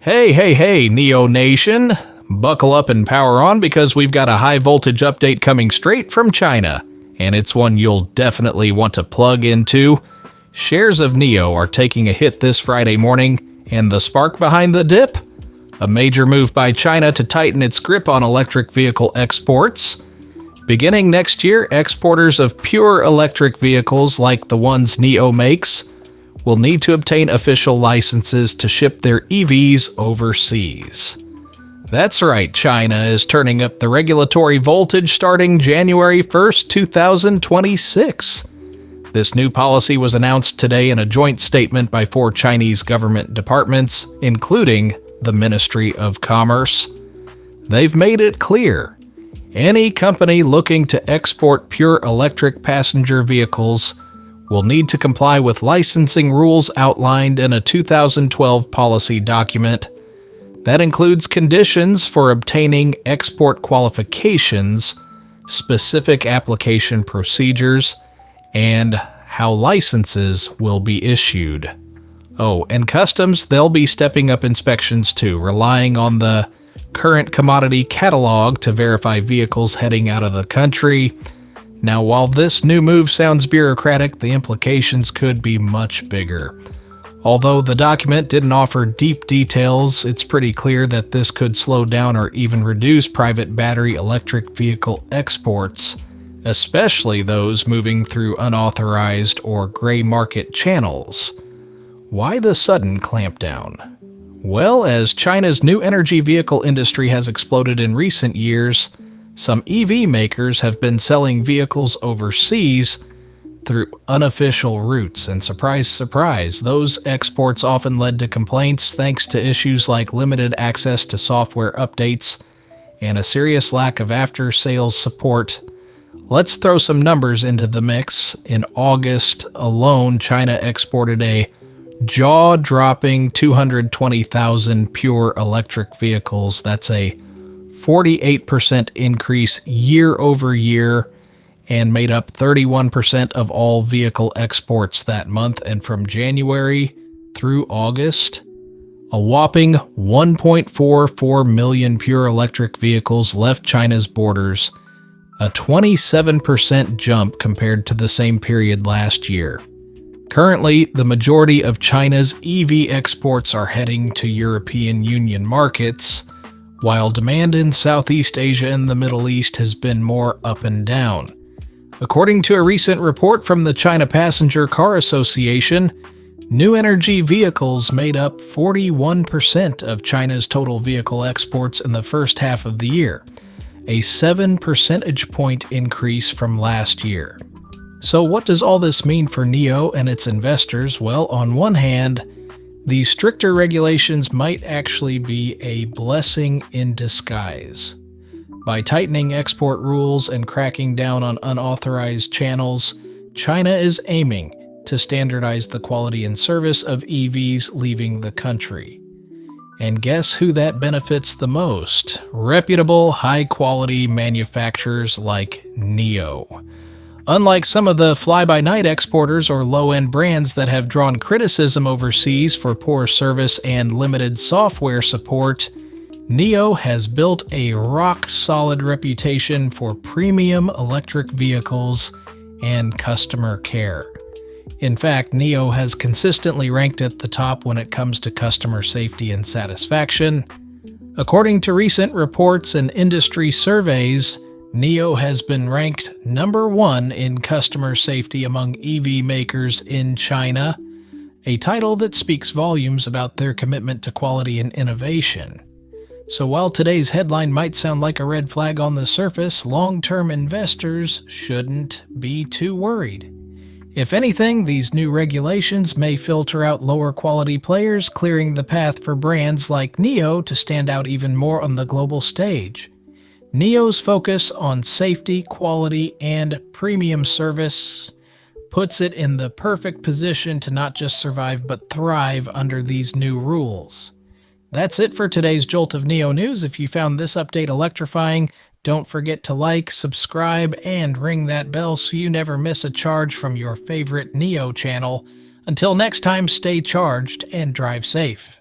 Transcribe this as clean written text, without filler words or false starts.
Hey, NIO Nation. Buckle up and power on because we've got a high voltage update coming straight from China, and it's one you'll definitely want to plug into. Shares of NIO are taking a hit this Friday morning, and the spark behind the dip? A major move by China to tighten its grip on electric vehicle exports. Beginning next year, exporters of pure electric vehicles like the ones NIO makes will need to obtain official licenses to ship their EVs overseas. That's right, China is turning up the regulatory voltage starting January 1st, 2026. This new policy was announced today in a joint statement by 4 Chinese government departments, including the Ministry of Commerce. They've made it clear, any company looking to export pure electric passenger vehicles will need to comply with licensing rules outlined in a 2012 policy document. That includes conditions for obtaining export qualifications, specific application procedures, and how licenses will be issued. Oh, and customs, they'll be stepping up inspections too, relying on the current commodity catalog to verify vehicles heading out of the country. Now, while this new move sounds bureaucratic, the implications could be much bigger. Although the document didn't offer deep details, it's pretty clear that this could slow down or even reduce private battery electric vehicle exports, especially those moving through unauthorized or gray market channels. Why the sudden clampdown? Well, as China's new energy vehicle industry has exploded in recent years, some EV makers have been selling vehicles overseas through unofficial routes, and surprise, those exports often led to complaints thanks to issues like limited access to software updates and a serious lack of after-sales support. Let's throw some numbers into the mix. In August alone, China exported a jaw-dropping 220,000 pure electric vehicles. That's a 48% increase year over year and made up 31% of all vehicle exports that month. And from January through August, a whopping 1.44 million pure electric vehicles left China's borders, a 27% jump compared to the same period last year. Currently, the majority of China's EV exports are heading to European Union markets, while demand in Southeast Asia and the Middle East has been more up and down. According to a recent report from the China Passenger Car Association, new energy vehicles made up 41% of China's total vehicle exports in the first half of the year, a 7 percentage point increase from last year. So what does all this mean for NIO and its investors? Well, on one hand, these stricter regulations might actually be a blessing in disguise. By tightening export rules and cracking down on unauthorized channels, China is aiming to standardize the quality and service of EVs leaving the country. And guess who that benefits the most? Reputable, high-quality manufacturers like NIO. Unlike some of the fly-by-night exporters or low-end brands that have drawn criticism overseas for poor service and limited software support, NIO has built a rock-solid reputation for premium electric vehicles and customer care. In fact, NIO has consistently ranked at the top when it comes to customer safety and satisfaction. According to recent reports and industry surveys, NIO has been ranked number 1 in customer safety among EV makers in China, a title that speaks volumes about their commitment to quality and innovation. So while today's headline might sound like a red flag on the surface, long-term investors shouldn't be too worried. If anything, these new regulations may filter out lower-quality players, clearing the path for brands like NIO to stand out even more on the global stage. NIO's focus on safety, quality, and premium service puts it in the perfect position to not just survive but thrive under these new rules. That's it for today's Jolt of NIO News. If you found this update electrifying, don't forget to like, subscribe, and ring that bell so you never miss a charge from your favorite NIO channel. Until next time, stay charged and drive safe.